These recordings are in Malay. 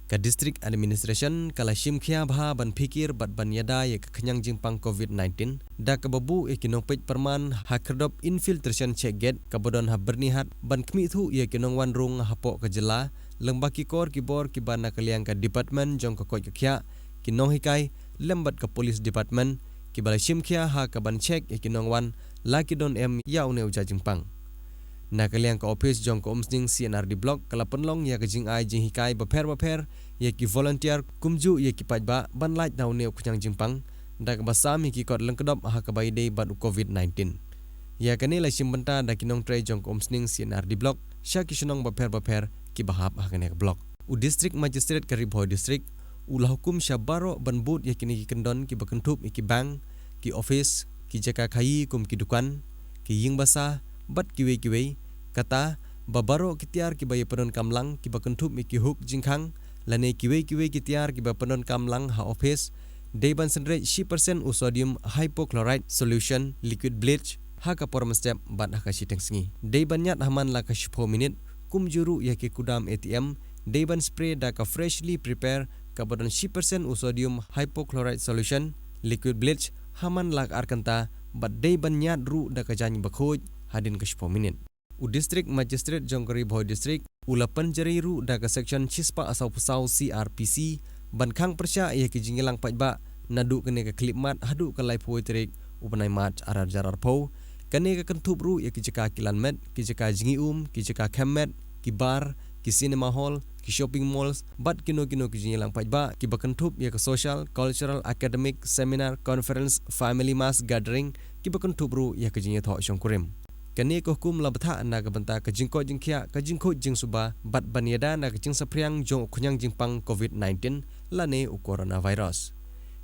Ka district administration kala shimkhia bha ban fikir bat ban yada ye kenyang jingpang COVID-19 da kababu ikinong pej perman hakerdop infiltration check gate kabodon ha bernihat ban kmi thu ye kinong wan rung hapo kejela lembaki kor kibor kibana kaliang ka department jong ka koi kya kinong hikai lembat ka police department kibala shimkhia ha ka ban check ikinong wan lakidon em yaune uja jingpang na kaliang ka office jong ka umsning CNRD block kala penlong ya ka jing ai jing hikai baper ye ki volunteer kumju ye ki pajba ban lait daw ne kunyang jingpang da ka basam ki kot lengkedop ha ka bai dei bad COVID-19 ya kane la simbenta da kinong tray jong ka umsning CNRD block sha ki sunong baper ki bahap ha kane ka block u district magistrate ka Ribhoi district ulah hukum sha baro ban but ye kini ki kendon ki bakentup ki bank ki office ki jaka khai kum ki dukan ki ying basa bat kiwe kata babaro kitiar ki baye penon kamlang ki bakentup ki huk jingkhang lane kiwe kitiar ki bapenon kamlang ha office deban senre 10% sodium hypochlorite solution liquid bleach ha ka porm step bat ha ka siteng sngi deban nyat haman la ka 10 minit kum juru ya ki kudam ATM deban spray da ka freshly prepare ka badon 10% sodium hypochlorite solution liquid bleach haman lak arkanta bat deban nyat ru da ka jany bakhoj hadin ka 10 minit u district magistrate jongkari Ribhoi district ulapan jariru da ka section chispa asau pusau CRPC ban khang persya ye ki jingelang pajba nadu kene ka klipmat hadu ka lai phoi trik upanai mat arar jarar pho kene ka kentup ru ye ki jaka kilanmet ki jaka jingi ki jaka khammet ki bar ki cinema hall ki shopping malls bat kino ki jingelang pajba ki bakentup ye ka social cultural academic seminar conference family mass gathering ki bakentup ru ye ki jinge tho shongkurim kani ko hukum labtha na ka banta ka jingko jingkhia ka jingkho jingsuba bat baniada na ka jingsapriang jong khunyang jingpang COVID-19 lane u coronavirus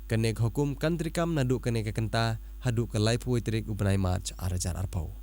kani hukum kantrikam nadu kani ka kanta hadu ka life witrik ubanai march arajar arpau